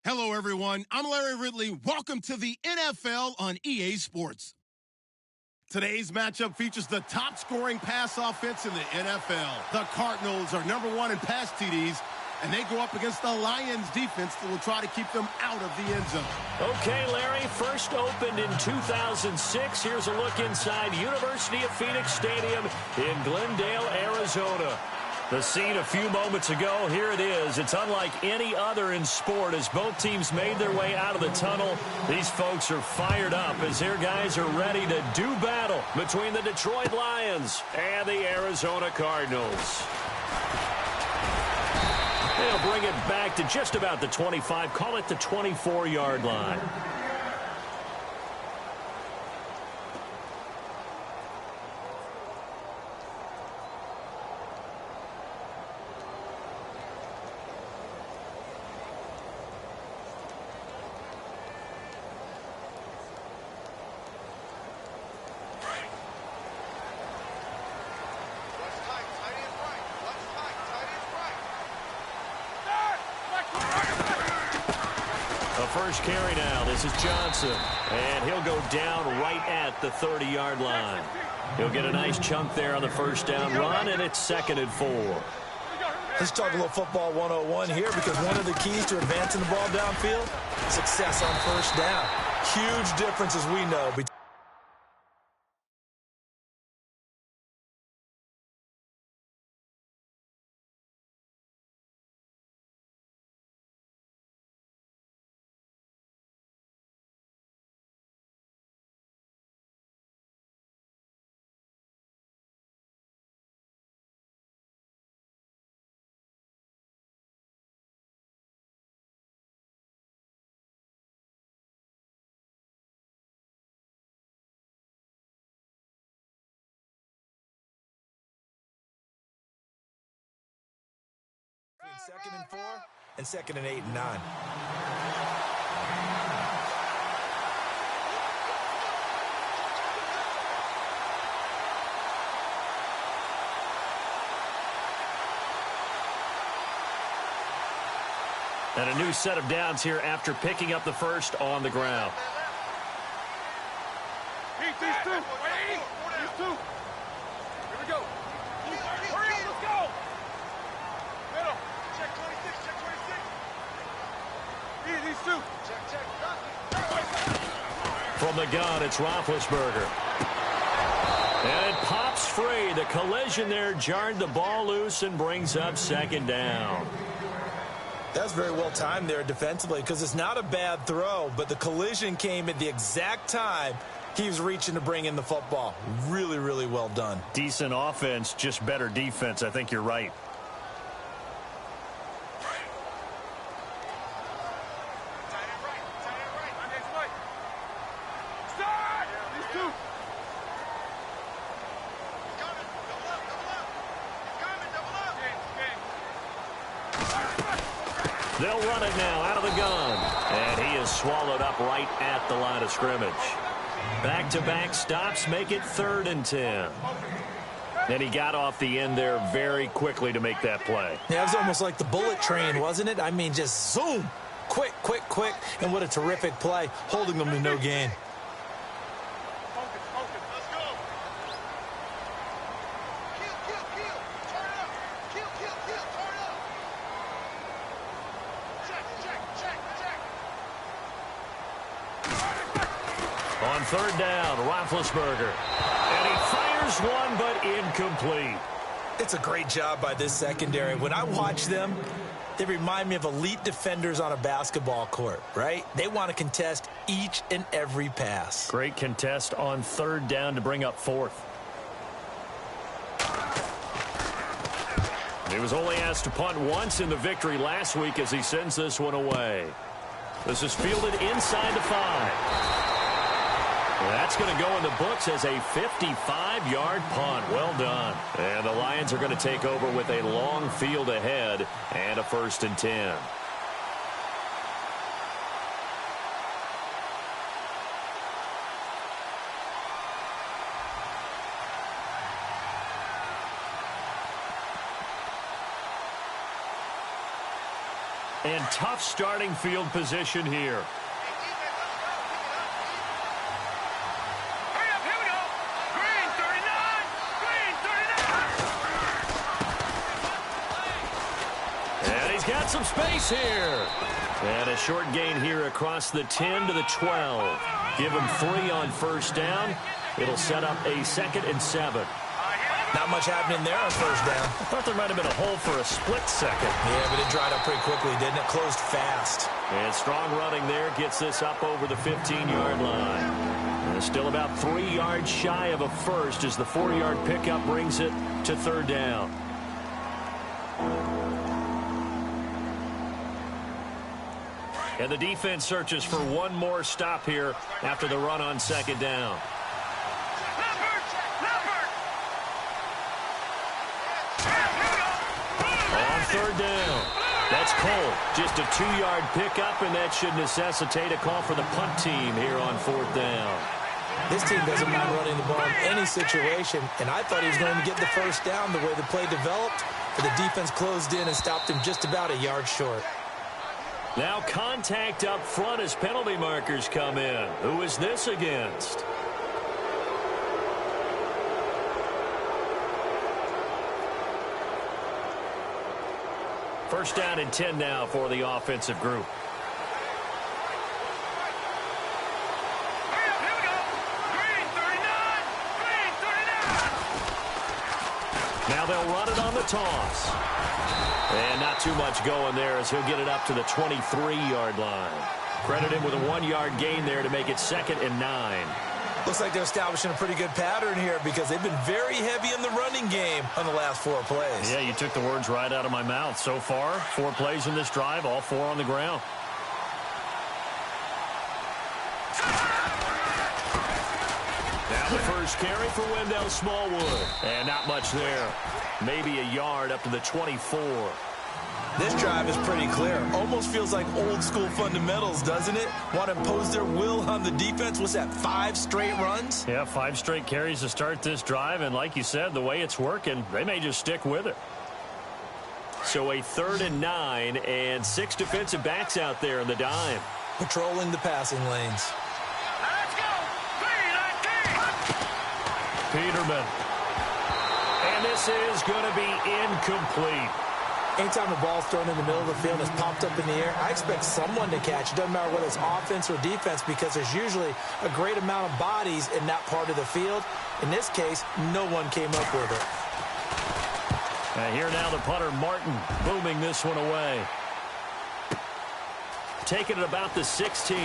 Hello, everyone. I'm Larry Ridley. Welcome to the NFL on EA Sports. Today's matchup features the top-scoring pass offense in the NFL. The Cardinals are #1 in pass TDs, and they go up against the Lions defense that will try to keep them out of the end zone. Okay, Larry, first opened in 2006. Here's a look inside University of Phoenix Stadium in Glendale, Arizona. The scene a few moments ago, here it is. It's unlike any other in sport as both teams made their way out of the tunnel. These folks are fired up as their guys are ready to do battle between the Detroit Lions and the Arizona Cardinals. They'll bring it back to just about the 25, call it the 24-yard line. First carry now. This is Johnson. And he'll go down right at the 30-yard line. He'll get a nice chunk there on the first down run, and it's 2nd and 4. Let's talk a little football 101 here, because one of the keys to advancing the ball downfield, success on first down. Huge difference, as we know, between second and 4 and 2nd and 8 and 9. And a new set of downs here after picking up the first on the ground. These two. These two. Here we go. Hurry up, let's go. Middle. Check 26, check 26. These two. Check. From the gun, it's Roethlisberger. And it pops free. The collision there jarred the ball loose and brings up 2nd down. That's very well timed there defensively, because it's not a bad throw, but the collision came at the exact time he was reaching to bring in the football. Really, really well done. Decent offense, just better defense. I think you're right. They'll run it now out of the gun. And he is swallowed up right at the line of scrimmage. Back-to-back stops make it 3rd and 10. And he got off the end there very quickly to make that play. Yeah, it was almost like the bullet train, wasn't it? I mean, just zoom. Quick. And what a terrific play, holding them to no gain. On 3rd down, Roethlisberger. And he fires one, but incomplete. It's a great job by this secondary. When I watch them, they remind me of elite defenders on a basketball court, right? They want to contest each and every pass. Great contest on 3rd down to bring up 4th. He was only asked to punt once in the victory last week as he sends this one away. This is fielded inside the 5. That's going to go in the books as a 55-yard punt. Well done. And the Lions are going to take over with a long field ahead and a 1st and 10. And tough starting field position here. Got some space here. And a short gain here across the 10 to the 12. Give him 3 on first down. It'll set up a 2nd and 7. Not much happening there on first down. I thought there might have been a hole for a split second. Yeah, but it dried up pretty quickly, didn't it? Closed fast. And strong running there gets this up over the 15-yard line. And still about 3 yards shy of a first as the 4-yard pickup brings it to 3rd down. And the defense searches for one more stop here after the run on 2nd down. On 3rd down, that's Cole. Just a 2-yard pickup, and that should necessitate a call for the punt team here on 4th down. This team doesn't mind running the ball in any situation, and I thought he was going to get the first down the way the play developed, but the defense closed in and stopped him just about a yard short. Now contact up front as penalty markers come in. Who is this against? First down and 10 now for the offensive group. Now they'll run it on the toss. And not too much going there as he'll get it up to the 23-yard line. Credit him with a 1-yard gain there to make it 2nd and 9. Looks like they're establishing a pretty good pattern here because they've been very heavy in the running game on the last 4 plays. Yeah, you took the words right out of my mouth. So far, 4 plays in this drive, all 4 on the ground. Now the first carry for Wendell Smallwood. And not much there. Maybe a yard up to the 24. This drive is pretty clear. Almost feels like old school fundamentals, doesn't it? Want to impose their will on the defense. What's that, 5 straight runs? Yeah, 5 straight carries to start this drive. And like you said, the way it's working, they may just stick with it. So a 3rd and 9 and 6 defensive backs out there in the dime. Patrolling the passing lanes. Let's go! Peterman. And this is going to be incomplete. Anytime a ball's thrown in the middle of the field and it's popped up in the air, I expect someone to catch. It doesn't matter whether it's offense or defense because there's usually a great amount of bodies in that part of the field. In this case, no one came up with it. And here now the punter, Martin, booming this one away. Taking it about the 16.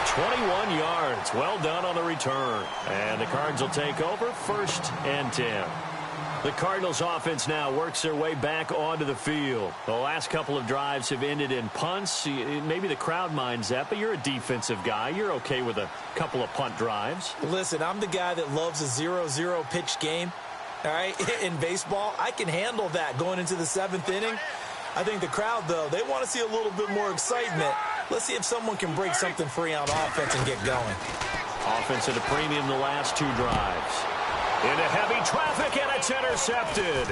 21 yards. Well done on the return. And the Cards will take over 1st and 10. The Cardinals offense now works their way back onto the field. The last couple of drives have ended in punts. Maybe the crowd minds that, but you're a defensive guy. You're okay with a couple of punt drives. Listen, I'm the guy that loves a 0-0 pitch game. All right, in baseball, I can handle that going into the 7th inning. I think the crowd, though, they want to see a little bit more excitement. Let's see if someone can break something free on offense and get going. Offense at a premium the last 2 drives. Into heavy traffic, and it's intercepted.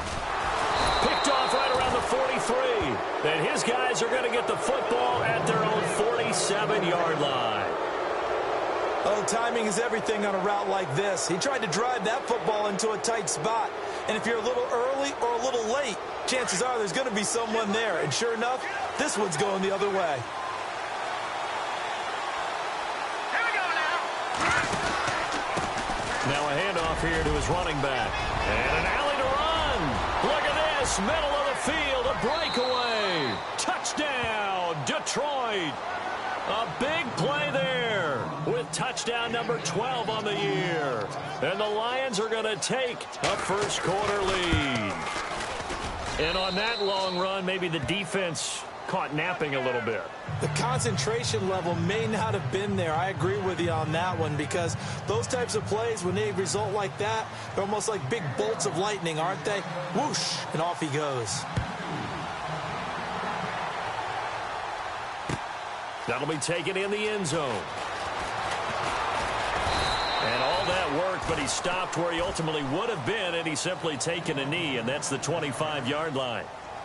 Picked off right around the 43. And his guys are going to get the football at their own 47-yard line. Oh, timing is everything on a route like this. He tried to drive that football into a tight spot. And if you're a little early or a little late, chances are there's going to be someone there. And sure enough, this one's going the other way. Now a handoff here to his running back. And an alley to run. Look at this. Middle of the field. A breakaway. Touchdown, Detroit. A big play there with touchdown number 12 on the year. And the Lions are going to take a first-quarter lead. And on that long run, maybe the defense caught napping a little bit. The concentration level may not have been there. I agree with you on that one because those types of plays, when they result like that, they're almost like big bolts of lightning, aren't they? Whoosh, and off he goes. That'll be taken in the end zone. And all that work, but he he stopped where he ultimately would have been, and he's simply taken a knee, and that's the 25-yard line.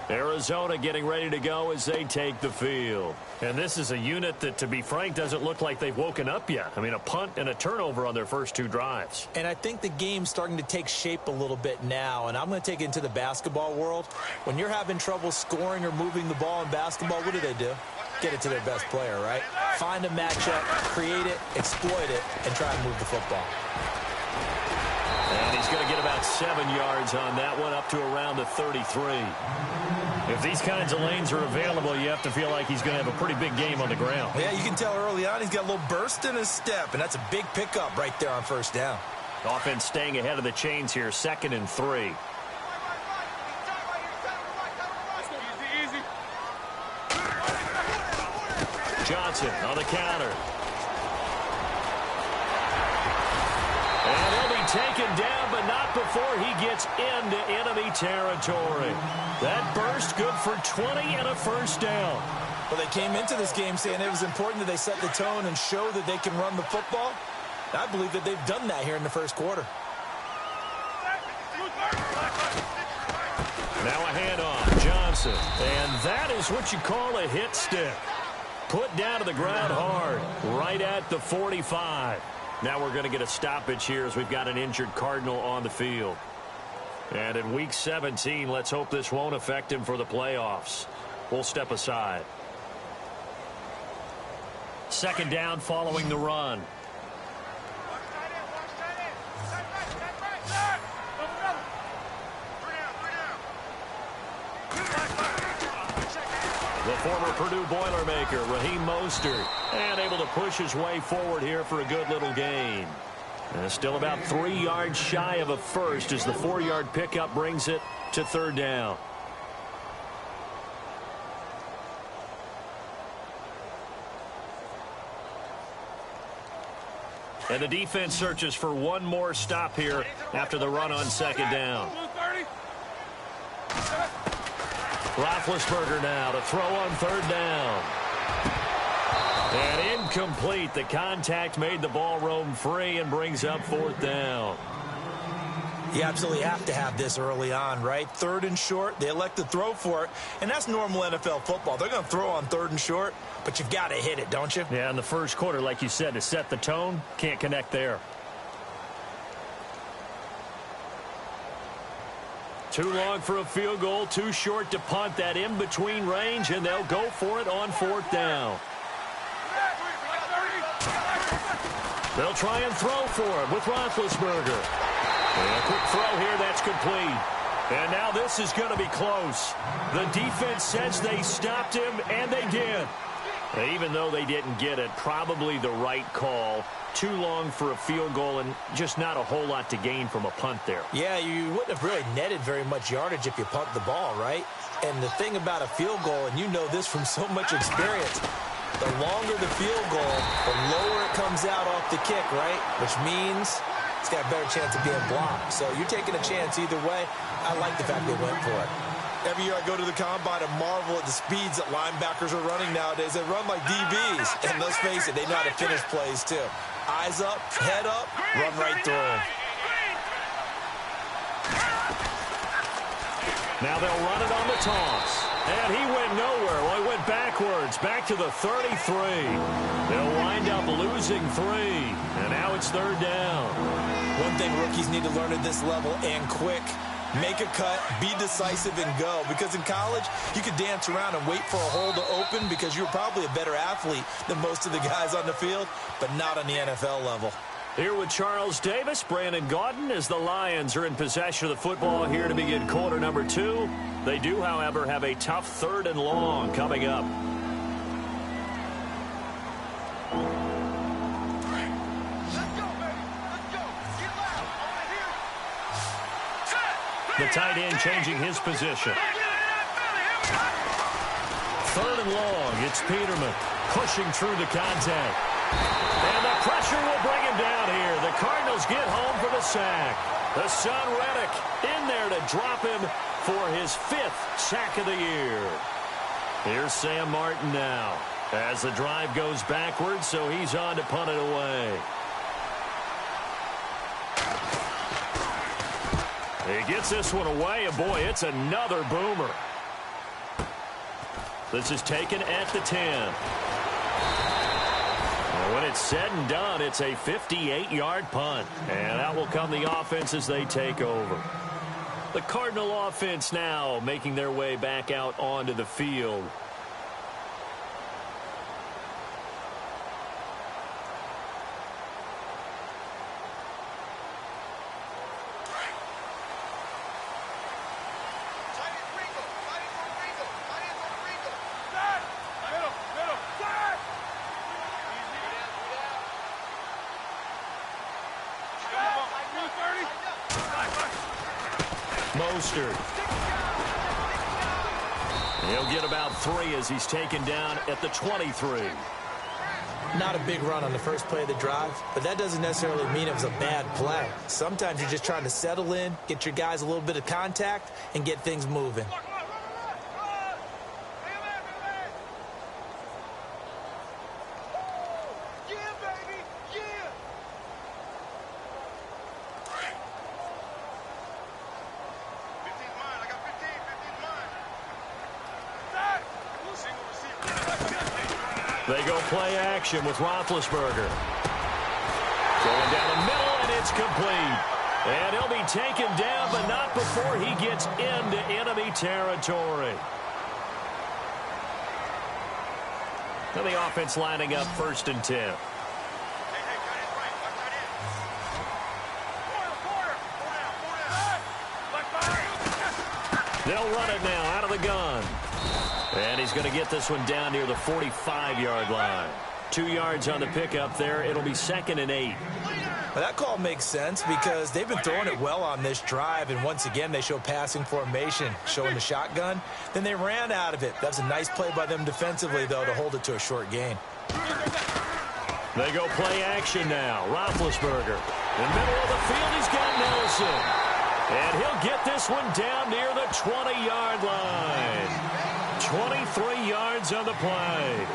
Arizona getting ready to go as they take the field. And this is a unit that, to be frank, doesn't look like they've woken up yet. I mean, a punt and a turnover on their first 2 drives. And I think the game's starting to take shape a little bit now, and I'm going to take it into the basketball world. When you're having trouble scoring or moving the ball in basketball, what do? Get it to their best player, right? Find a matchup, create it, exploit it, and try and move the football. And he's going to get about 7 yards on that one, up to around the 33. If these kinds of lanes are available, you have to feel like he's going to have a pretty big game on the ground. Yeah, you can tell early on he's got a little burst in his step, and that's a big pickup right there on first down. Offense staying ahead of the chains here, 2nd and 3. Johnson on the counter. And he'll be taken down, but not before he gets into enemy territory. That burst good for 20 and a first down. Well, they came into this game saying it was important that they set the tone and show that they can run the football. I believe that they've done that here in the first quarter. Now a handoff, Johnson. And that is what you call a hit stick. Put down to the ground hard, right at the 45. Now we're going to get a stoppage here as we've got an injured Cardinal on the field. And in Week 17, let's hope this won't affect him for the playoffs. We'll step aside. 2nd down following the run. The former Purdue Boilermaker, Raheem Mostert, and able to push his way forward here for a good little gain. And still about 3 yards shy of a first as the 4-yard pickup brings it to 3rd down. And the defense searches for one more stop here after the run on 2nd down. Roethlisberger now to throw on 3rd down. And incomplete. The contact made the ball roam free and brings up 4th down. You absolutely have to have this early on, right? 3rd and short, they elect to throw for it, and that's normal NFL football. They're going to throw on 3rd and short, but you've got to hit it, don't you? Yeah, in the first quarter, like you said, to set the tone, can't connect there. Too long for a field goal, too short to punt. That in-between range, and they'll go for it on 4th down. They'll try and throw for it with Roethlisberger. And a quick throw here, that's complete. And now this is going to be close. The defense says they stopped him, and they did. Even though they didn't get it, probably the right call. Too long for a field goal and just not a whole lot to gain from a punt there. Yeah, you wouldn't have really netted very much yardage if you punt the ball, right? And the thing about a field goal, and you know this from so much experience, the longer the field goal, the lower it comes out off the kick, right? Which means it's got a better chance of being blocked. So you're taking a chance either way. I like the fact they went for it. Every year I go to the combine and marvel at the speeds that linebackers are running nowadays. They run like DBs. And let's face it, they know how to finish plays too. Eyes up, head up, run right through them. Now they'll run it on the toss. And he went nowhere. Well, he went backwards, back to the 33. They'll wind up losing 3. And now it's 3rd down. One thing rookies need to learn at this level, and quick, make a cut, be decisive, and go. Because in college, you could dance around and wait for a hole to open because you're probably a better athlete than most of the guys on the field, but not on the NFL level. Here with Charles Davis, Brandon Gaudin, as the Lions are in possession of the football here to begin quarter number 2. They do, however, have a tough 3rd and long coming up. The tight end changing his position. 3rd and long. It's Peterman pushing through the contact. And the pressure will bring him down here. The Cardinals get home for the sack. The son Reddick in there to drop him for his 5th sack of the year. Here's Sam Martin now as the drive goes backwards, so he's on to punt it away. He gets this one away, and boy, it's another boomer. This is taken at the 10. And when it's said and done, it's a 58-yard punt. And out will come the offense as they take over. The Cardinal offense now making their way back out onto the field. Mostert. He'll get about 3 as he's taken down at the 23. Not a big run on the first play of the drive, but that doesn't necessarily mean it was a bad play. Sometimes you're just trying to settle in, get your guys a little bit of contact, and get things moving. They go play action with Roethlisberger. Going down the middle, and it's complete. And he'll be taken down, but not before he gets into enemy territory. And the offense lining up 1st and 10. They'll run it now out of the gun. And he's going to get this one down near the 45-yard line. 2 yards on the pickup there. It'll be 2nd and 8. Well, that call makes sense because they've been throwing it well on this drive, and once again they show passing formation, showing the shotgun. Then they ran out of it. That's a nice play by them defensively, though, to hold it to a short gain. They go play action now. Roethlisberger. In the middle of the field, he's got Nelson. And he'll get this one down near the 20-yard line. 23 yards on the play.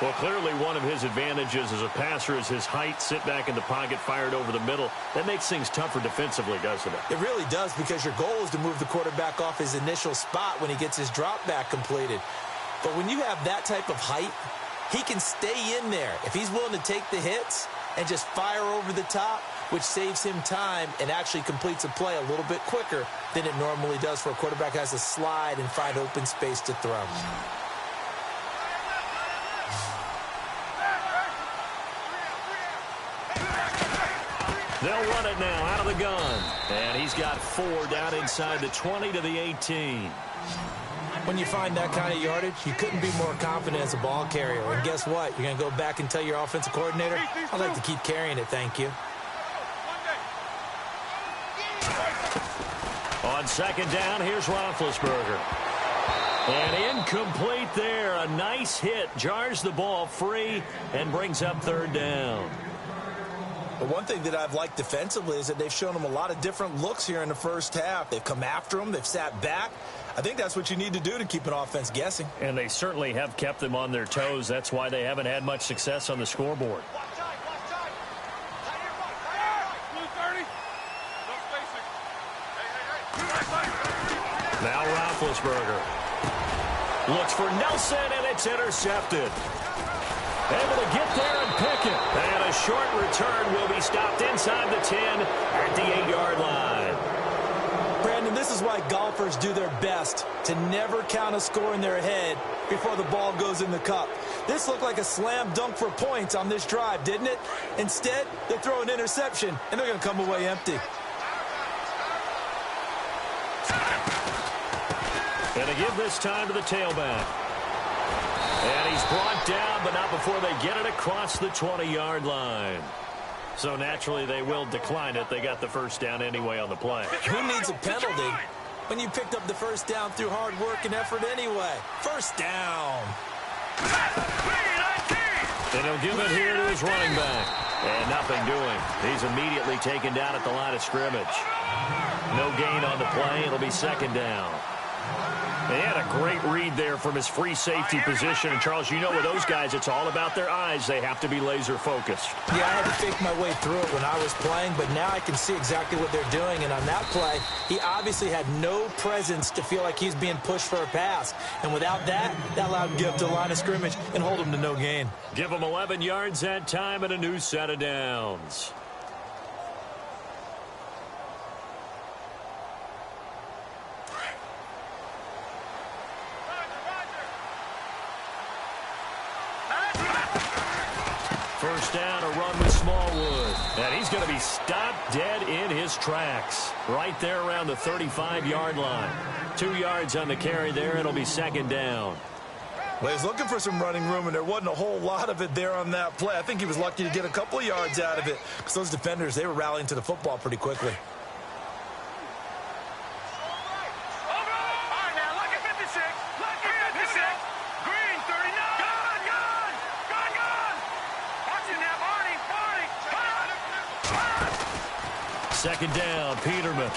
Well, clearly one of his advantages as a passer is his height. Sit back in the pocket, fired over the middle. That makes things tougher defensively, doesn't it? It really does, because your goal is to move the quarterback off his initial spot when he gets his drop back completed. But when you have that type of height, he can stay in there. If he's willing to take the hits and just fire over the top, which saves him time and actually completes a play a little bit quicker than it normally does for a quarterback who has to slide and find open space to throw. They'll run it now out of the gun. And he's got 4 down inside the 20 to the 18. When you find that kind of yardage, you couldn't be more confident as a ball carrier. And guess what? You're going to go back and tell your offensive coordinator, I'd like to keep carrying it, thank you. On 2nd down, here's Roethlisberger. And incomplete there. A nice hit. Jars the ball free and brings up 3rd down. The one thing that I've liked defensively is that they've shown them a lot of different looks here in the first half. They've come after them. They've sat back. I think that's what you need to do to keep an offense guessing. And they certainly have kept them on their toes. That's why they haven't had much success on the scoreboard. Now Roethlisberger looks for Nelson, and it's intercepted. Able to get there and pick it. And a short return will be stopped inside the 10 at the 8-yard line. Brandon, this is why golfers do their best to never count a score in their head before the ball goes in the cup. This looked like a slam dunk for points on this drive, didn't it? Instead, they throw an interception, and they're going to come away empty. And to give this time to the tailback. And he's brought down, but not before they get it across the 20-yard line. So naturally, they will decline it. They got the first down anyway on the play. Who needs a penalty when you picked up the first down through hard work and effort anyway? First down. And he'll give it here to his running back. And nothing doing. He's immediately taken down at the line of scrimmage. No gain on the play. It'll be 2nd down. He had a great read there from his free safety position. And, Charles, you know with those guys, it's all about their eyes. They have to be laser-focused. Yeah, I had to fake my way through it when I was playing, but now I can see exactly what they're doing. And on that play, he obviously had no presence to feel like he's being pushed for a pass. And without that, that allowed him to get up to the line of scrimmage and hold him to no gain. Give him 11 yards that time and a new set of downs. First down, a run with Smallwood. And he's going to be stopped dead in his tracks. Right there around the 35-yard line. 2 yards on the carry there. It'll be second down. Well, he's looking for some running room, and there wasn't a whole lot of it there on that play. I think he was lucky to get a couple of yards out of it because those defenders, they were rallying to the football pretty quickly. Second down, Peterman.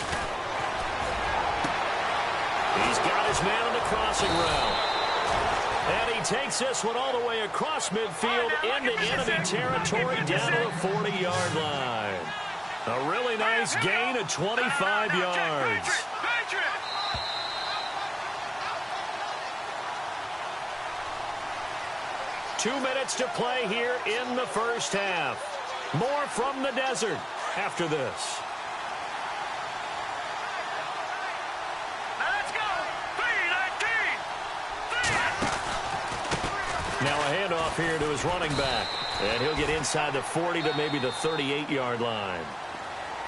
He's got his man on the crossing route. And he takes this one all the way across midfield into enemy territory down to the 40-yard line. A really nice gain of 25 yards. 2 minutes to play here in the first half. More from the desert after this. Now a handoff here to his running back. And he'll get inside the 40 to maybe the 38-yard line.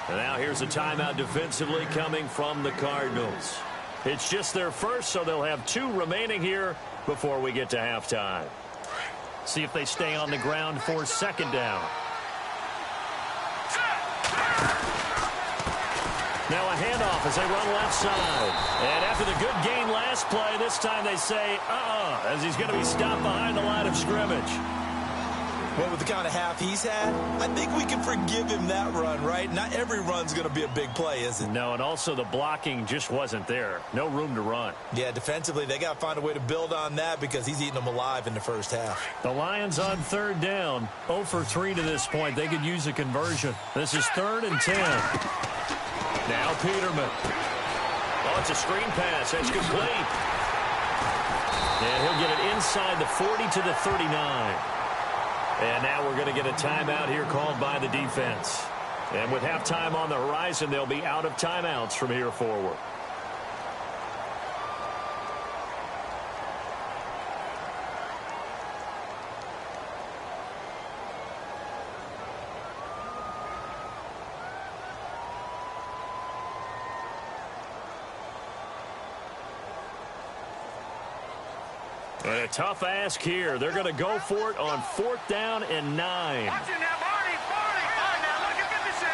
And now here's a timeout defensively coming from the Cardinals. It's just their first, so they'll have 2 remaining here before we get to halftime. See if they stay on the ground for second down. Now a handoff as they run left side. And after the good gain last play, this time they say, as he's going to be stopped behind the line of scrimmage. Well, with the kind of half he's had, I think we can forgive him that run, right? Not every run's going to be a big play, is it? No, and also the blocking just wasn't there. No room to run. Yeah, defensively, they got to find a way to build on that because he's eating them alive in the first half. The Lions on third down. 0 for 3 to this point. They could use a conversion. This is 3rd and 10. Now Peterman. Oh, it's a screen pass. That's complete. And he'll get it inside the 40 to the 39. And now we're going to get a timeout here called by the defense. And with halftime on the horizon, they'll be out of timeouts from here forward. And a tough ask here. They're going to go for it on 4th down and 9. Watch it now, Barney. All right, now, look at 56.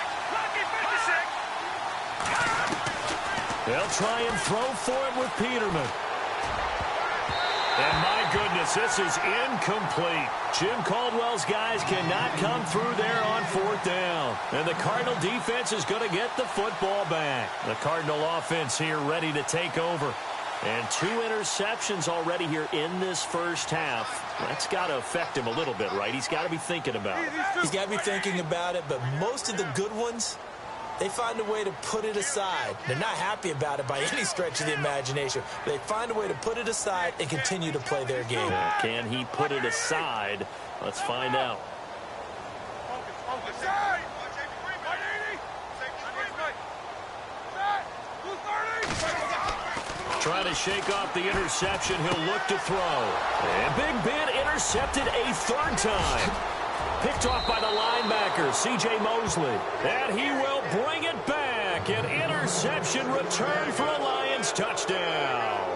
They'll try and throw for it with Peterman. And my goodness, this is incomplete. Jim Caldwell's guys cannot come through there on 4th down. And the Cardinal defense is going to get the football back. The Cardinal offense here ready to take over. And 2 interceptions already here in this first half. That's got to affect him a little bit, right? He's got to be thinking about it. He's got to be thinking about it, but most of the good ones, they find a way to put it aside. They're not happy about it by any stretch of the imagination. They find a way to put it aside and continue to play their game. Can he put it aside? Let's find out. Trying to shake off the interception. He'll look to throw. And Big Ben intercepted a 3rd time. Picked off by the linebacker, C.J. Mosley. And he will bring it back. An interception return for a Lions touchdown.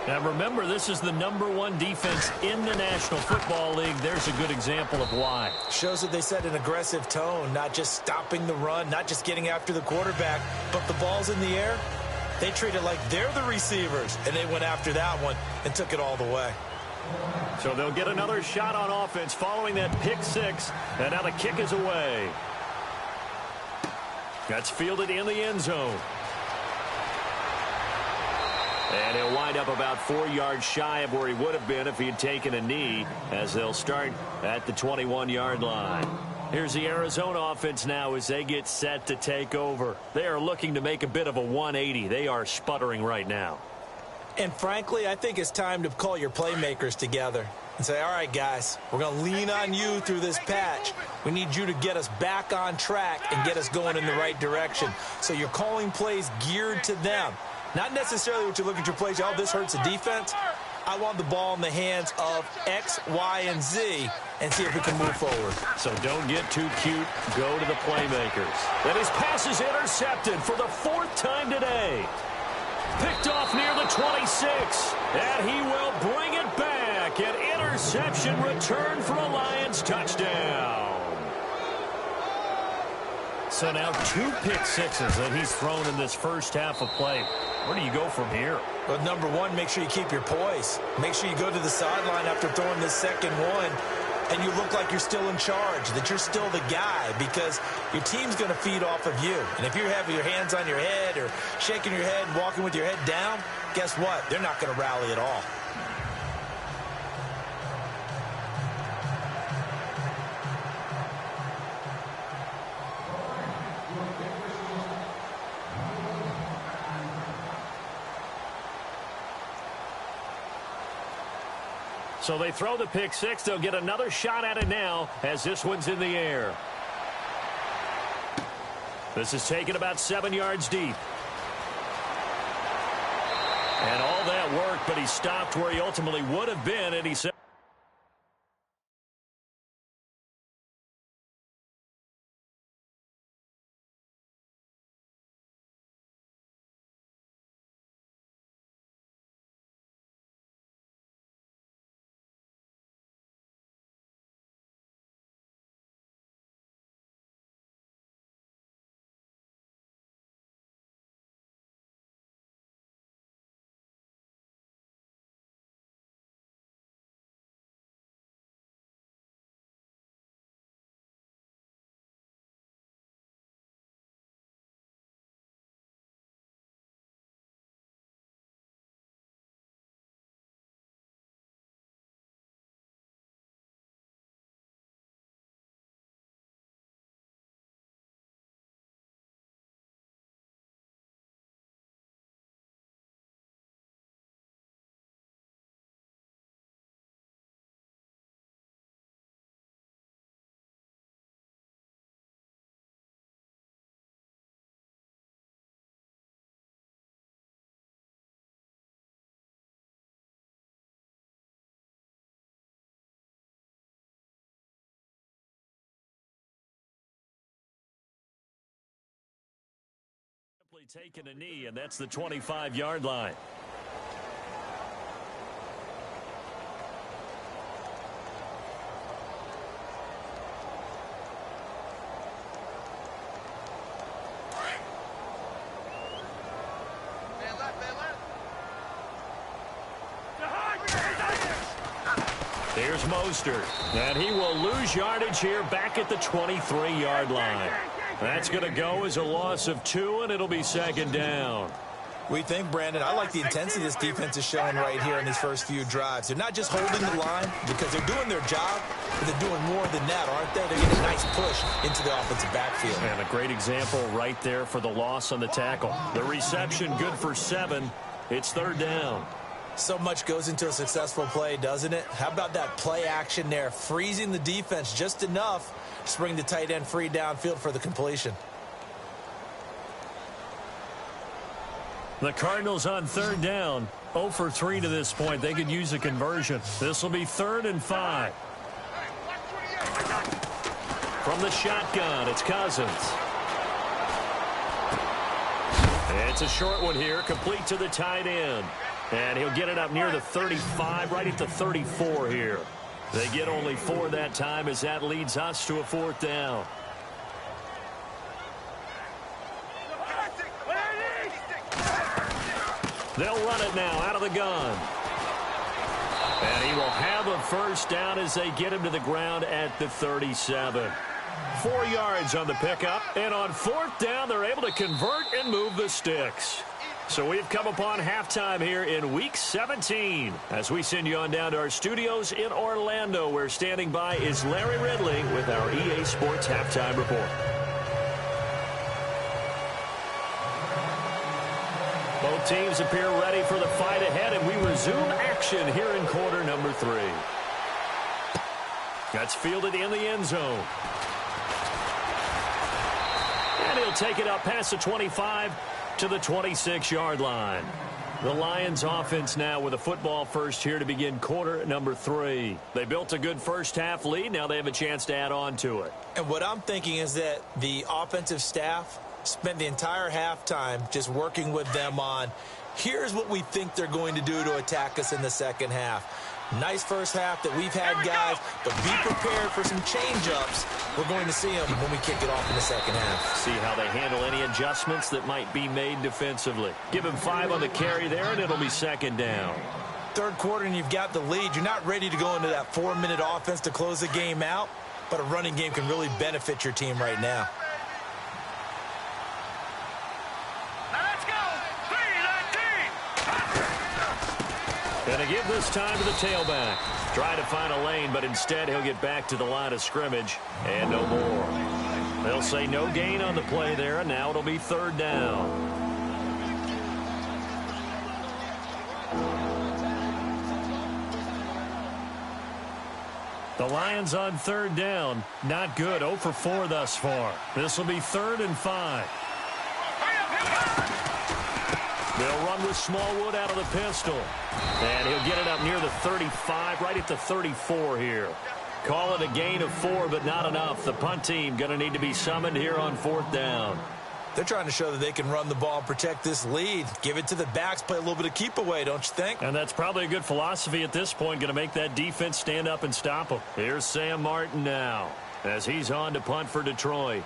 Now remember, this is the #1 defense in the National Football League. There's a good example of why. Shows that they set an aggressive tone, not just stopping the run, not just getting after the quarterback, but the ball's in the air. They treat it like they're the receivers, and they went after that one and took it all the way. So they'll get another shot on offense following that pick 6, and now the kick is away. That's fielded in the end zone. And he'll wind up about 4 yards shy of where he would have been if he had taken a knee, as they'll start at the 21-yard line. Here's the Arizona offense now as they get set to take over. They are looking to make a bit of a 180. They are sputtering right now. And frankly, I think it's time to call your playmakers together and say, all right, guys, we're going to lean on you through this patch. We need you to get us back on track and get us going in the right direction. So you're calling plays geared to them. Not necessarily what you look at your plays, oh, this hurts the defense. I want the ball in the hands of X, Y, and Z and see if we can move forward. So don't get too cute. Go to the playmakers. And his pass is intercepted for the 4th time today. Picked off near the 26. And he will bring it back. An interception return for a Lions touchdown. So now 2 pick-sixes that he's thrown in this first half of play. Where do you go from here? Well, number one, make sure you keep your poise. Make sure you go to the sideline after throwing this second one, and you look like you're still in charge, that you're still the guy, because your team's going to feed off of you. And if you have your hands on your head or shaking your head and walking with your head down, guess what? They're not going to rally at all. So they throw the pick six. They'll get another shot at it now as this one's in the air. This is taken about 7 yards deep. And all that work, but he stopped where he ultimately would have been, and he said, taking a knee, and that's the 25-yard line. Here's Mostert, and he will lose yardage here back at the 23-yard line. That's going to go as a loss of 2, and it'll be second down. We think, Brandon, I like the intensity this defense is showing right here in these first few drives. They're not just holding the line because they're doing their job, but they're doing more than that, aren't they? They're getting a nice push into the offensive backfield. And a great example right there for the loss on the tackle. The reception good for 7. It's third down. So much goes into a successful play, doesn't it? How about that play action there, freezing the defense just enough to bring the tight end free downfield for the completion. The Cardinals on third down, 0 for 3 to this point. They could use a conversion. This will be 3rd and 5. From the shotgun, it's Cousins. It's a short one here, complete to the tight end. And he'll get it up near the 35, right at the 34 here. They get only 4 that time as that leads us to a 4th down. They'll run it now out of the gun. And he will have a first down as they get him to the ground at the 37. 4 yards on the pickup. And on 4th down, they're able to convert and move the sticks. So we've come upon halftime here in Week 17 as we send you on down to our studios in Orlando, where standing by is Larry Ridley with our EA Sports Halftime Report. Both teams appear ready for the fight ahead, and we resume action here in quarter number 3. That's fielded in the end zone. And he'll take it up past the 25 to the 26-yard line. The Lions offense now with a football first here to begin quarter number 3. They built a good first half lead. Now they have a chance to add on to it. And what I'm thinking is that the offensive staff spent the entire halftime just working with them on, here's what we think they're going to do to attack us in the second half. Nice first half that we've had, guys, but be prepared for some change-ups. We're going to see them when we kick it off in the second half. See how they handle any adjustments that might be made defensively. Give him 5 on the carry there, and it'll be second down. Third quarter, and you've got the lead. You're not ready to go into that 4-minute offense to close the game out, but a running game can really benefit your team right now. And to give this time to the tailback. Try to find a lane, but instead he'll get back to the line of scrimmage and no more. They'll say no gain on the play there, and now it'll be third down. The Lions on third down. Not good. 0 for 4 thus far. This will be 3rd and 5. They'll run with Smallwood out of the pistol. And he'll get it up near the 35, right at the 34 here. Call it a gain of 4, but not enough. The punt team going to need to be summoned here on 4th down. They're trying to show that they can run the ball and protect this lead. Give it to the backs, play a little bit of keep away, don't you think? And that's probably a good philosophy at this point, going to make that defense stand up and stop them. Here's Sam Martin now as he's on to punt for Detroit.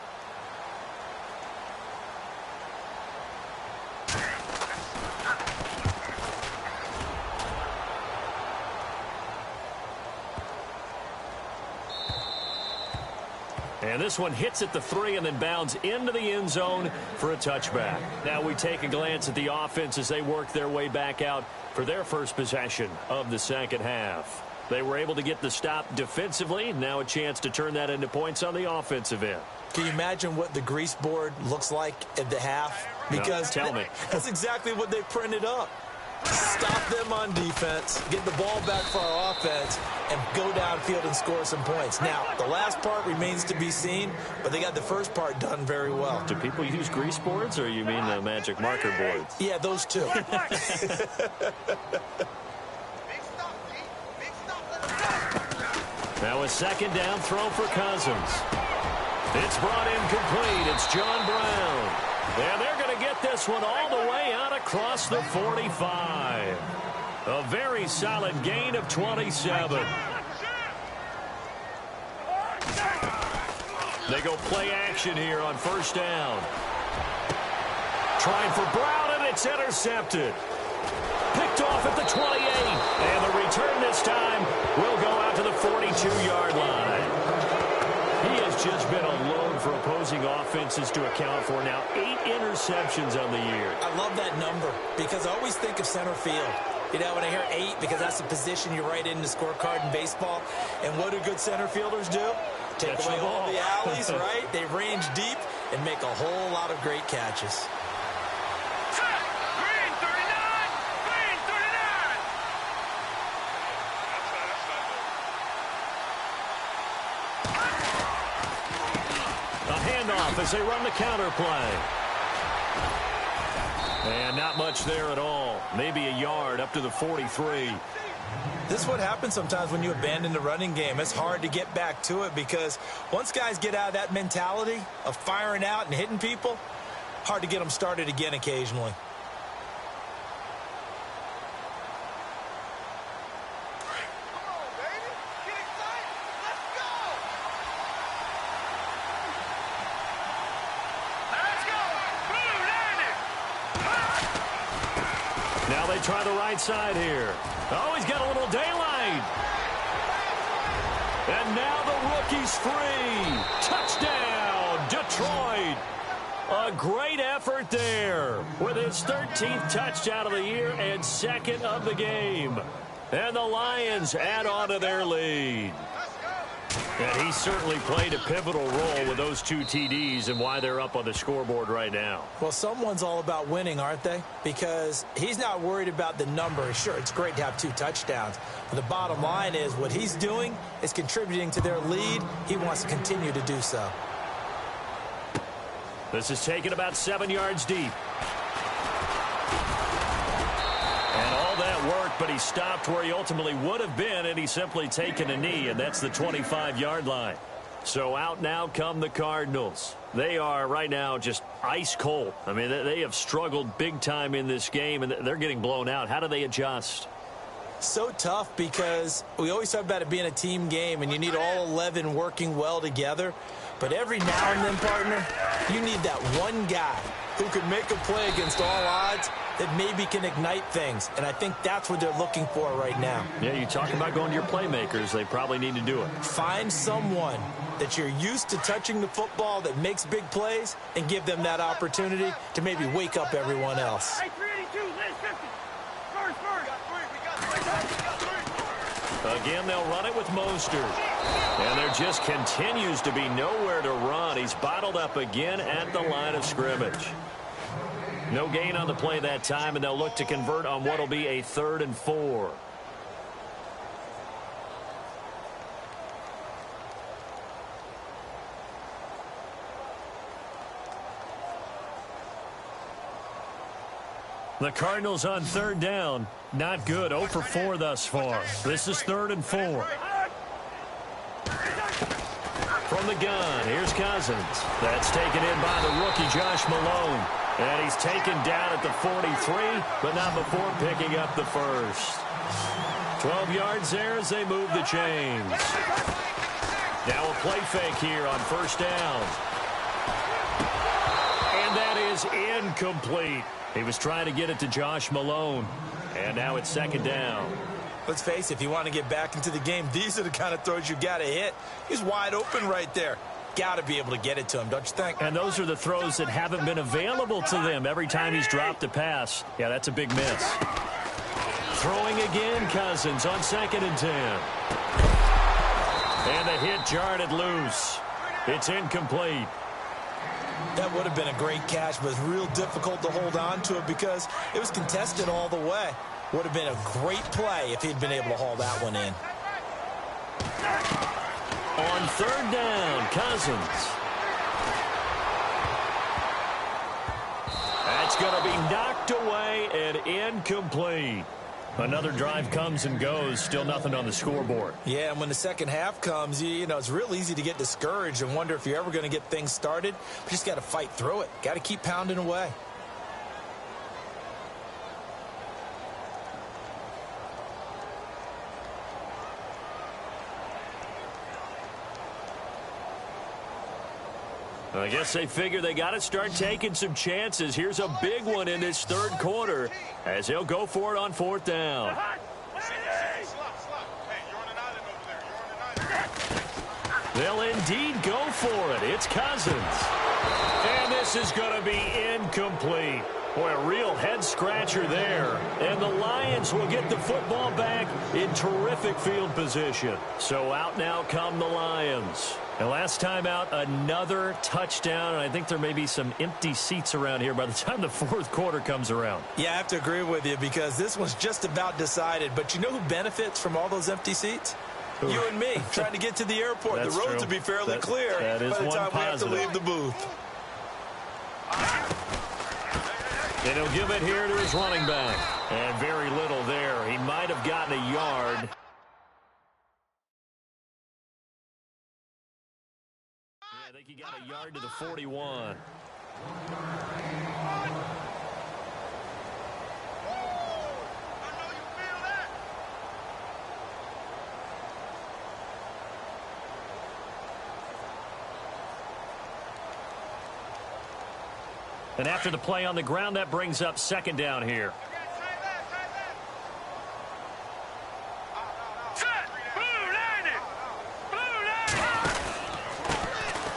And this one hits at the 3 and then bounds into the end zone for a touchback. Now we take a glance at the offense as they work their way back out for their first possession of the second half. They were able to get the stop defensively. Now a chance to turn that into points on the offensive end. Can you imagine what the grease board looks like at the half? Because no, tell me. That's exactly what they printed up. Stop them on defense, get the ball back for our offense, and go downfield and score some points. Now, the last part remains to be seen, but they got the first part done very well. Do people use grease boards, or you mean the magic marker boards? Yeah, those two. Now a second down throw for Cousins. It's brought in complete. It's John Brown. And they're going to get this one all the way out across the 45. A very solid gain of 27. They go play action here on first down. Trying for Brown, and it's intercepted. Picked off at the 28. And the return this time will go out to the 42-yard line. He has just been a load for opposing offenses to account for. Now 8 interceptions on the year. I love that number because I always think of center field. You know, when I hear 8, because that's the position you write in the scorecard in baseball. And what do good center fielders do? Take Catch away the all ball. the alleys, right? They range deep and make a whole lot of great catches. Green 39! Green 39! A handoff as they run the counter play. And not much there at all. Maybe a yard up to the 43. This is what happens sometimes when you abandon the running game. It's hard to get back to it because once guys get out of that mentality of firing out and hitting people, hard to get them started again occasionally. Come on, baby! Get excited! Let's go! Let's go! Blue landed! Now they try the right side here. Oh, he's got a little daylight. And now the rookie's free. Touchdown, Detroit. A great effort there with his 13th touchdown of the year and second of the game. And the Lions add on to their lead. And he certainly played a pivotal role with those 2 TDs and why they're up on the scoreboard right now. Well, someone's all about winning, aren't they? Because he's not worried about the number. Sure, it's great to have 2 touchdowns. But the bottom line is what he's doing is contributing to their lead. He wants to continue to do so. This is taken about 7 yards deep. And all that work, but he stopped where he ultimately would have been, and he's simply taken a knee, and that's the 25-yard line. So out now come the Cardinals. They are right now just ice cold. I mean, they have struggled big time in this game, and they're getting blown out. How do they adjust? So tough because we always talk about it being a team game, and you need all 11 working well together. But every now and then, partner, you need that one guy who can make a play against all odds that maybe can ignite things. And I think that's what they're looking for right now. Yeah, you talk about going to your playmakers. They probably need to do it. Find someone that you're used to touching the football that makes big plays and give them that opportunity to maybe wake up everyone else. Hey, 382, last 50. First. Again, they'll run it with Mostert. And there just continues to be nowhere to run. He's bottled up again at the line of scrimmage. No gain on the play that time, and they'll look to convert on what will be a 3rd and 4. The Cardinals on 3rd down. Not good. 0 for 4 thus far. This is 3rd and 4. From the gun, here's Cousins. That's taken in by the rookie Josh Malone. And he's taken down at the 43, but not before picking up the first. 12 yards there as they move the chains. Now a play fake here on 1st down. And that is incomplete. He was trying to get it to Josh Malone. And now it's 2nd down. Let's face it, if you want to get back into the game, these are the kind of throws you got to hit. He's wide open right there. Got to be able to get it to him, don't you think? And those are the throws that haven't been available to them every time he's dropped a pass. Yeah, that's a big miss. Throwing again, Cousins on 2nd and 10. And the hit jarred it loose. It's incomplete. That would have been a great catch, but it's real difficult to hold on to it because it was contested all the way. Would have been a great play if he'd been able to haul that one in. On 3rd down, Cousins. That's going to be knocked away and incomplete. Another drive comes and goes. Still nothing on the scoreboard. Yeah, and when the second half comes, you know, it's real easy to get discouraged and wonder if you're ever going to get things started. But you just got to fight through it. Got to keep pounding away. I guess they figure they got to start taking some chances. Here's a big one in this 3rd quarter as he'll go for it on 4th down. They'll indeed go for it. It's Cousins. And this is going to be incomplete. Boy, a real head-scratcher there. And the Lions will get the football back in terrific field position. So out now come the Lions. And last time out, another touchdown. And I think there may be some empty seats around here by the time the 4th quarter comes around. Yeah, I have to agree with you because this one's just about decided. But you know who benefits from all those empty seats? You and me, trying to get to the airport. The roads will be fairly clear by the time we have to leave the booth. And he'll give it here to his running back. And very little there. He might have gotten a yard. I think he got a yard to the 41. And after the play on the ground, that brings up 2nd down here.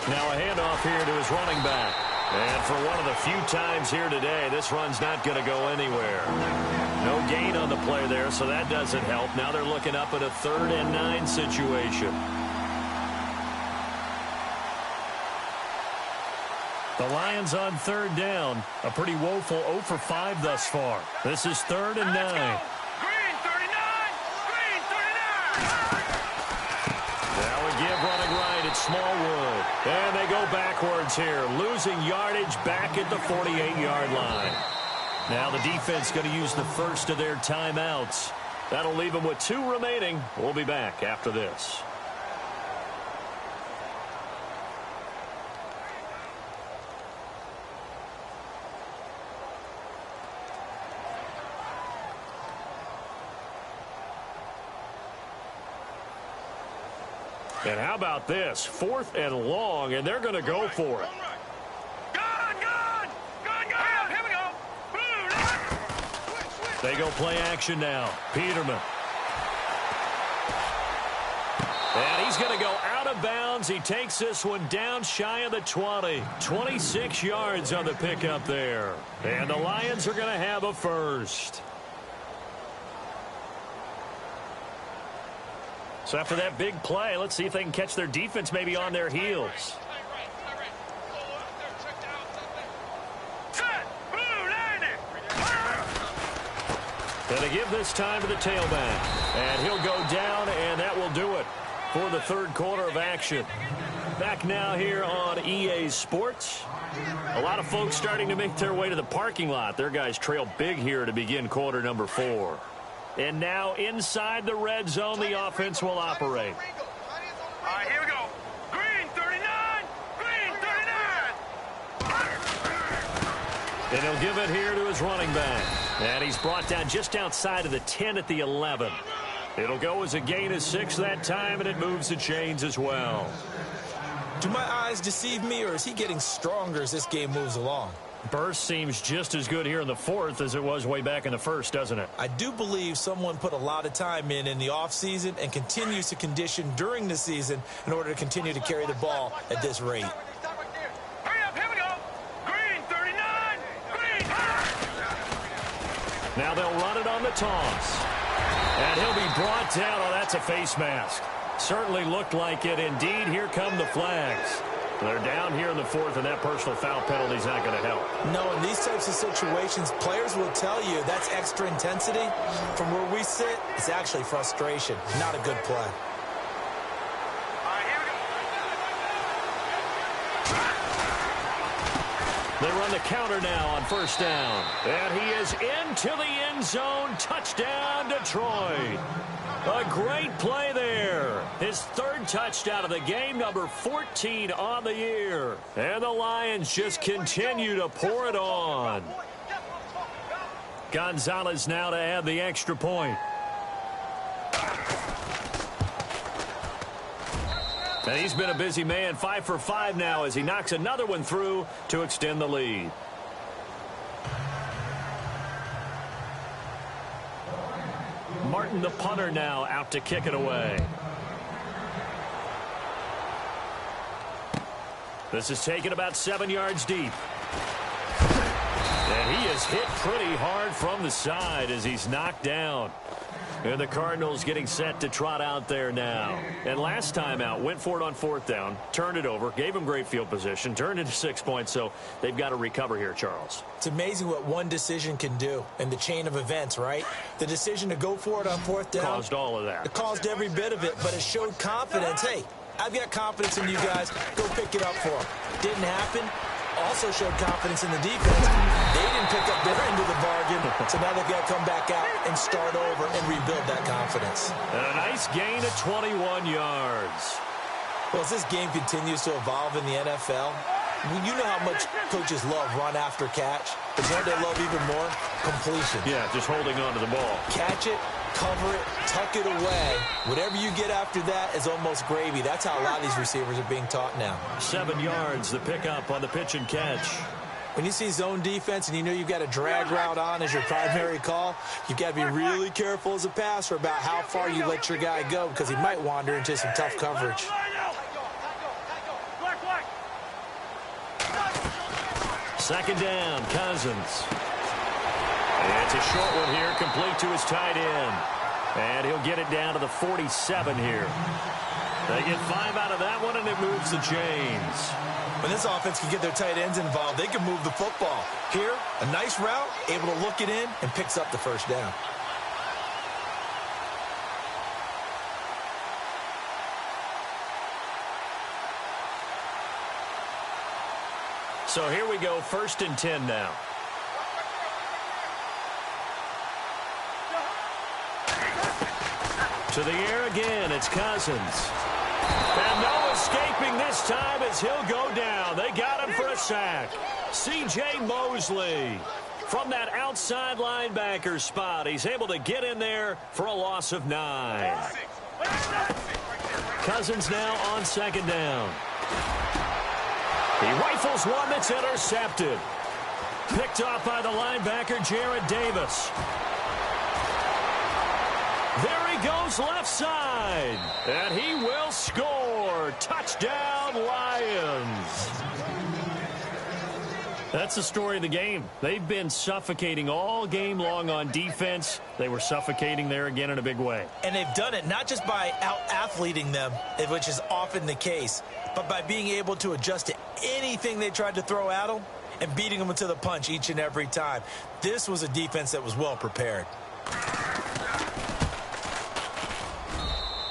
Now a handoff here to his running back. And for one of the few times here today, this run's not going to go anywhere. No gain on the play there, so that doesn't help. Now they're looking up at a 3rd and 9 situation. The Lions on 3rd down. A pretty woeful 0 for 5 thus far. This is 3rd and 9. Green 39! Green 39! Now a give running right at Smallwood. And they go backwards here, losing yardage back at the 48-yard line. Now the defense going to use the first of their timeouts. That'll leave them with 2 remaining. We'll be back after this. And how about this? 4th and long, and they're going to go for it. Here we go. They go play action now. Peterman. And he's going to go out of bounds. He takes this one down shy of the 20. 26 yards on the pickup there. And the Lions are going to have a first. So after that big play, let's see if they can catch their defense maybe on their heels. Going to give this time to the tailback. And he'll go down, and that will do it for the 3rd quarter of action. Back now here on EA Sports. A lot of folks starting to make their way to the parking lot. Their guys trail big here to begin quarter number 4. And now inside the red zone, the offense will operate. All right, here we go. Green 39! Green 39! And he'll give it here to his running back. And he's brought down just outside of the 10 at the 11. It'll go as a gain of 6 that time, and it moves the chains as well. Do my eyes deceive me, or is he getting stronger as this game moves along? Burst seems just as good here in the 4th as it was way back in the 1st, doesn't it? I do believe someone put a lot of time in the offseason and continues to condition during the season in order to continue to carry the ball at this rate. Hurry up, here we go. Green 39! Green! Now they'll run it on the toss. And he'll be brought down. Oh, that's a face mask. Certainly looked like it. Indeed, here come the flags. They're down here in the 4th, and that personal foul penalty is not going to help. No, in these types of situations, players will tell you that's extra intensity. From where we sit, it's actually frustration, not a good play. All right, here we go. They run the counter now on 1st down. And he is into the end zone. Touchdown, Detroit. A great play there. His 3rd touchdown of the game, number 14 on the year. And the Lions just continue to pour it on. Gonzalez now to add the extra point. And he's been a busy man, 5 for 5 now as he knocks another one through to extend the lead. Martin, the punter, now out to kick it away. This is taken about 7 yards deep. And he is hit pretty hard from the side as he's knocked down. And the Cardinals getting set to trot out there now. And last time out, went for it on 4th down, turned it over, gave him great field position, turned into 6 points, so they've got to recover here, Charles. It's amazing what one decision can do in the chain of events, right? The decision to go for it on 4th down. Caused all of that. It caused every bit of it, but it showed confidence. Hey, I've got confidence in you guys. Go pick it up for them. Didn't happen. Also showed confidence in the defense. They didn't pick up their end of the bargain, so now they've got to come back out and start over and rebuild that confidence. And a nice gain of 21 yards. Well, as this game continues to evolve in the NFL, you know how much coaches love run after catch, but you know what they love even more? Completion. Yeah, just holding on to the ball. Catch it, cover it, tuck it away. Whatever you get after that is almost gravy. That's how a lot of these receivers are being taught now. 7 yards, the pickup on the pitch and catch. When you see zone defense and you know you've got a drag route on as your primary call, you've got to be really careful as a passer about how far you let your guy go because he might wander into some tough coverage. Second down, Cousins. It's a short one here, complete to his tight end. And he'll get it down to the 47 here. They get 5 out of that one, and it moves the chains. When this offense can get their tight ends involved, they can move the football. Here, a nice route, able to look it in, and picks up the first down. So here we go, 1st and 10 now. To the air again, it's Cousins. And no escaping this time as he'll go down. They got him for a sack. C.J. Mosley from that outside linebacker spot. He's able to get in there for a loss of 9. Cousins now on 2nd down. He rifles one that's intercepted. Picked off by the linebacker, Jared Davis. There he goes left side. And he will score. Touchdown, Lions. That's the story of the game. They've been suffocating all game long on defense. They were suffocating there again in a big way. And they've done it not just by out-athleting them, which is often the case, but by being able to adjust to anything they tried to throw at them and beating them to the punch each and every time. This was a defense that was well prepared.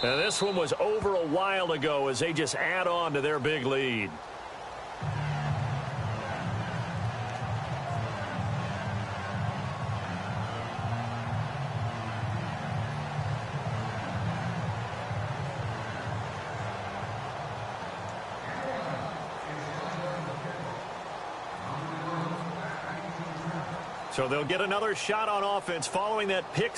Now this one was over a while ago as they just add on to their big lead. So they'll get another shot on offense following that pick.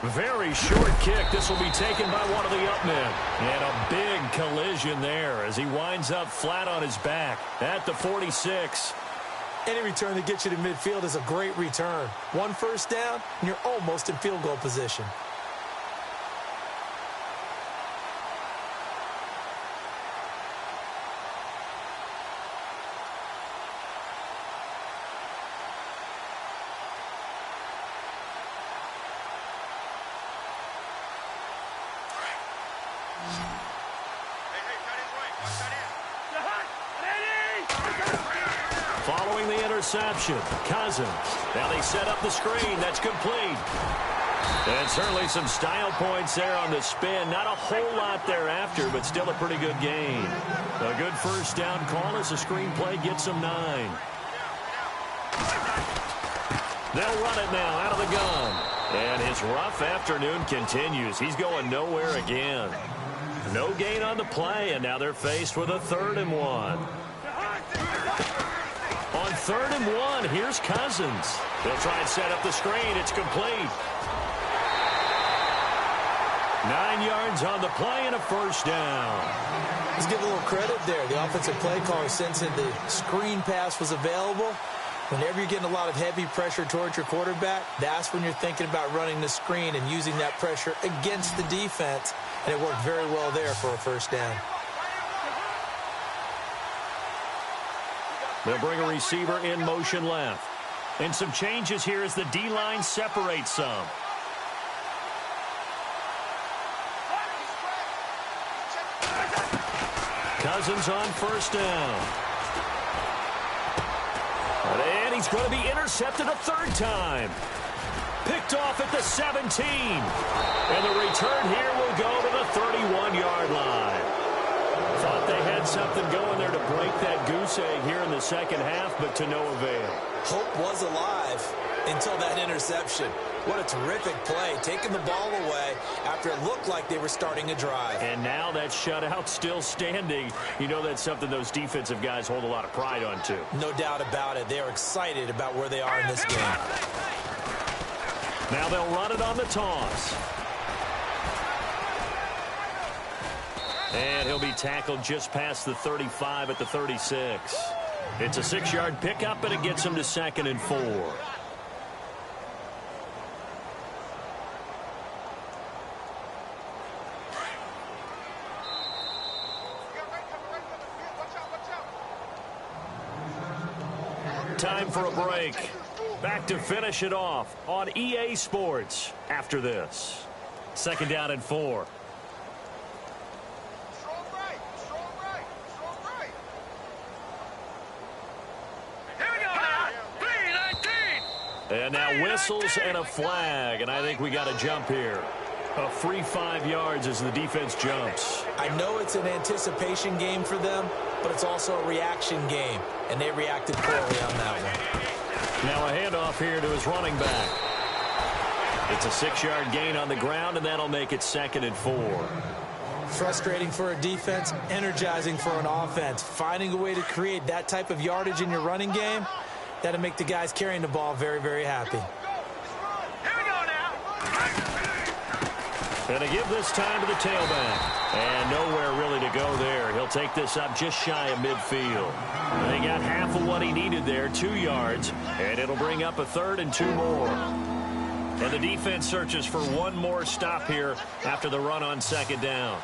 Very short kick. This will be taken by one of the up men. And a big collision there as he winds up flat on his back at the 46. Any return that gets you to midfield is a great return. 1 first down, and you're almost in field goal position. Following the interception, Cousins. Now they set up the screen. That's complete. And certainly some style points there on the spin. Not a whole lot thereafter, but still a pretty good gain. A good first down call as the screenplay gets them 9. They'll run it now out of the gun. And his rough afternoon continues. He's going nowhere again. No gain on the play, and now they're faced with a 3rd and 1. On 3rd and 1, here's Cousins. They'll try and set up the screen. It's complete. 9 yards on the play and a first down. Let's give a little credit there. The offensive play caller sensing the screen pass was available. Whenever you're getting a lot of heavy pressure towards your quarterback, that's when you're thinking about running the screen and using that pressure against the defense. And it worked very well there for a first down. They'll bring a receiver in motion left. And some changes here as the D-line separates some. Cousins on first down. And he's going to be intercepted a 3rd time. Picked off at the 17. And the return here will go to the 31-yard line. Thought they had something going there to break that goose egg here in the second half, but to no avail. Hope was alive until that interception. What a terrific play, taking the ball away after it looked like they were starting a drive. And now that shutout still standing. You know that's something those defensive guys hold a lot of pride on, too. No doubt about it. They are excited about where they are in this game. Now they'll run it on the toss. And he'll be tackled just past the 35 at the 36. It's a 6-yard pickup, and it gets him to 2nd and 4. time for a break. Back to finish it off on EA Sports after this. 2nd down and 4. Strong right. Strong right. Strong right. Here we go now. 3-19. And now whistles and a flag, and I think we got a jump here. A free 5 yards as the defense jumps. I know it's an anticipation game for them, but it's also a reaction game, and they reacted poorly on that one. Now a handoff here to his running back. It's a 6-yard gain on the ground, and that'll make it 2nd and 4. Frustrating for a defense, energizing for an offense. Finding a way to create that type of yardage in your running game, that'll make the guys carrying the ball very, very happy. Here we go now. And to give this time to the tailback. And nowhere really to go there. He'll take this up just shy of midfield. They got half of what he needed there, 2 yards. And it'll bring up a 3rd and 2 more. And the defense searches for one more stop here after the run on 2nd down.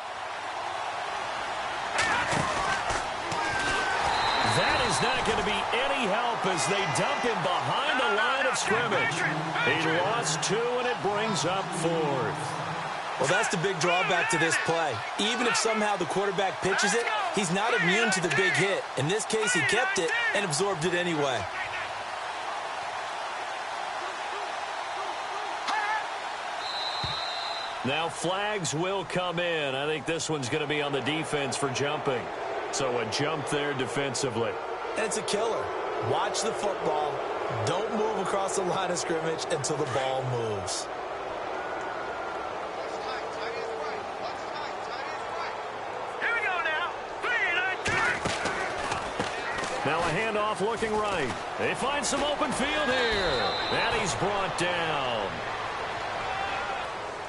That is not going to be any help as they dump him behind the line of scrimmage. He lost 2, and it brings up 4th. Well, that's the big drawback to this play. Even if somehow the quarterback pitches it, he's not immune to the big hit. In this case, he kept it and absorbed it anyway. Now flags will come in. I think this one's going to be on the defense for jumping. So a jump there defensively. And it's a killer. Watch the football. Don't move across the line of scrimmage until the ball moves. Now a handoff looking right. They find some open field here. And he's brought down.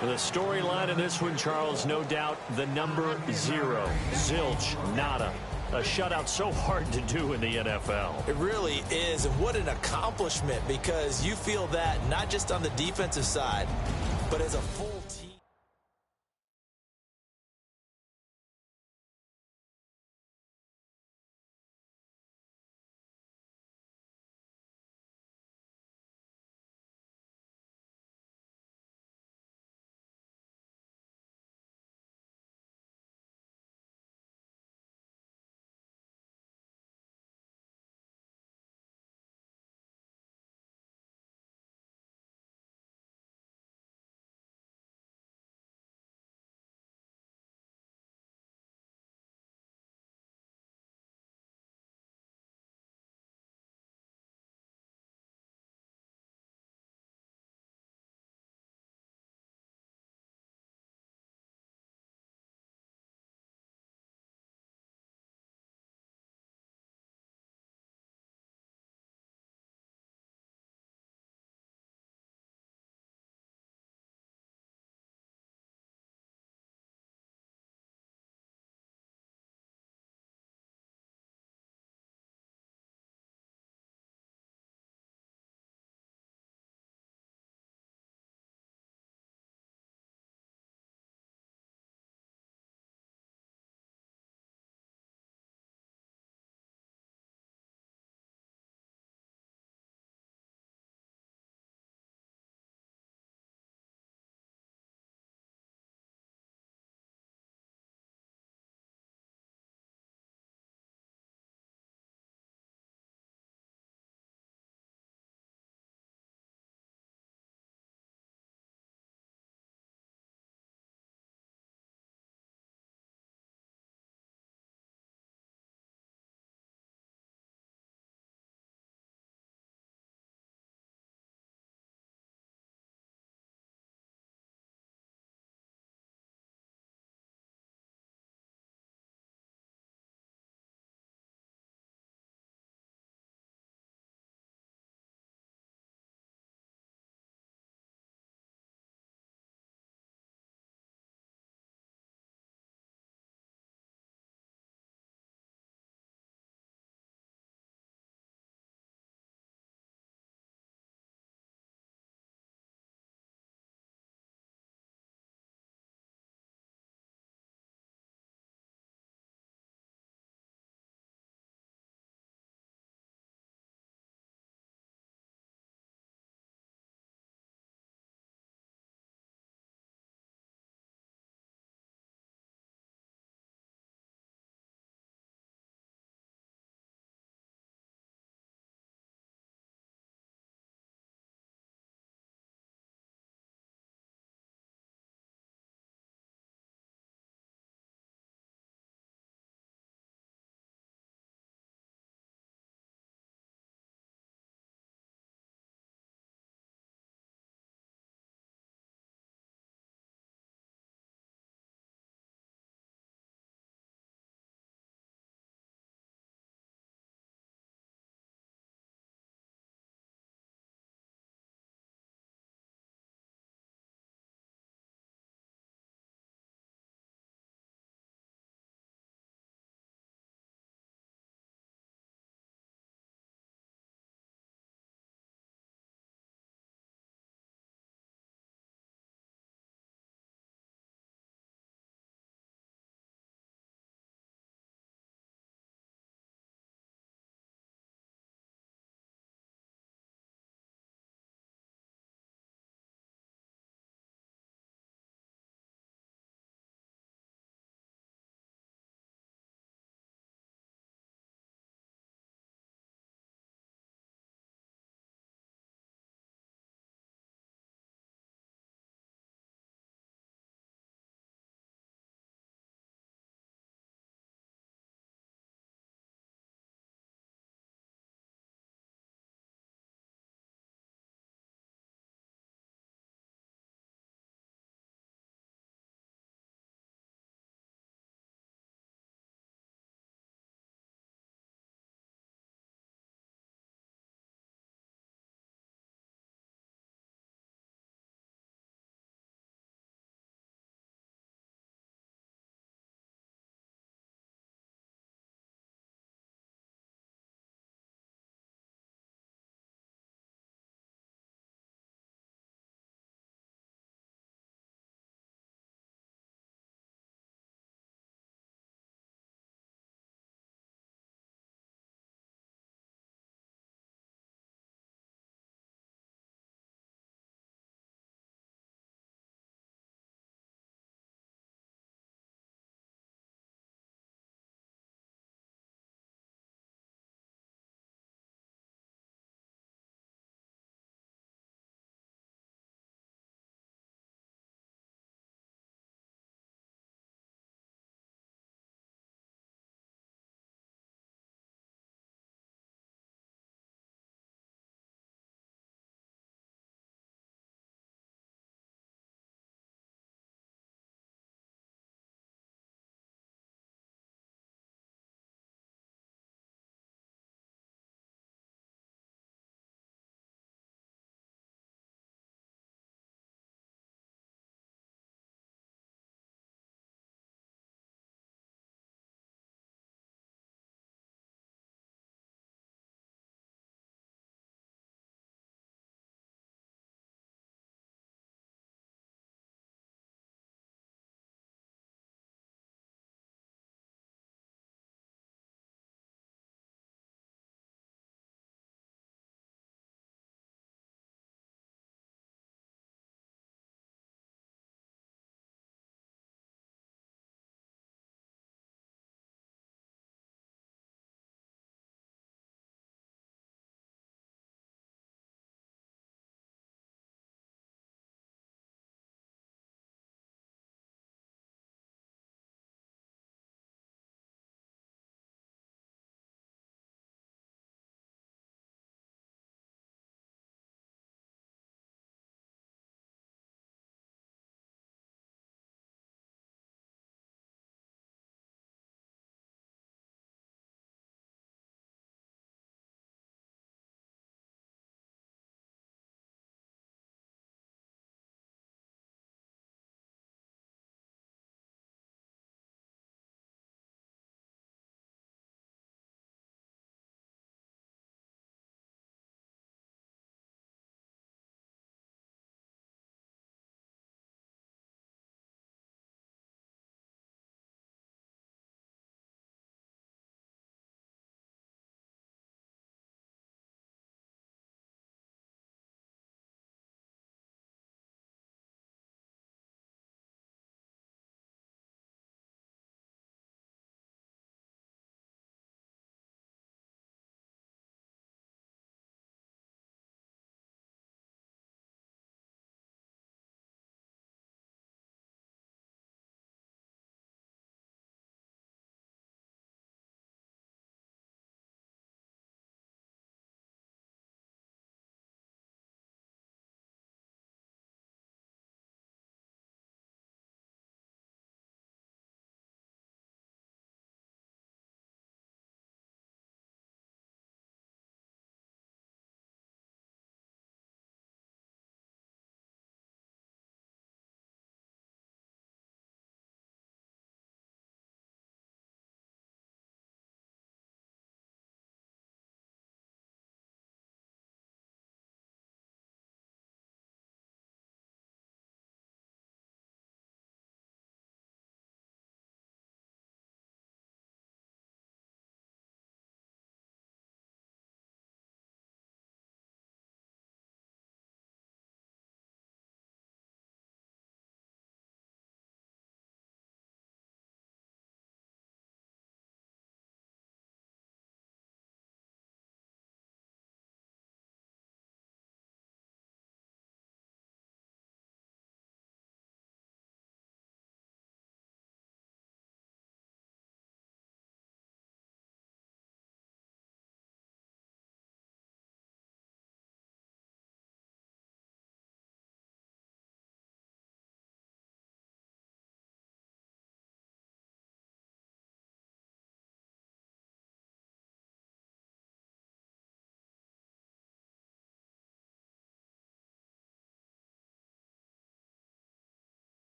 The storyline in this one, Charles, no doubt the number 0. Zilch, nada. A shutout so hard to do in the NFL. It really is, and what an accomplishment, because you feel that not just on the defensive side, but as a full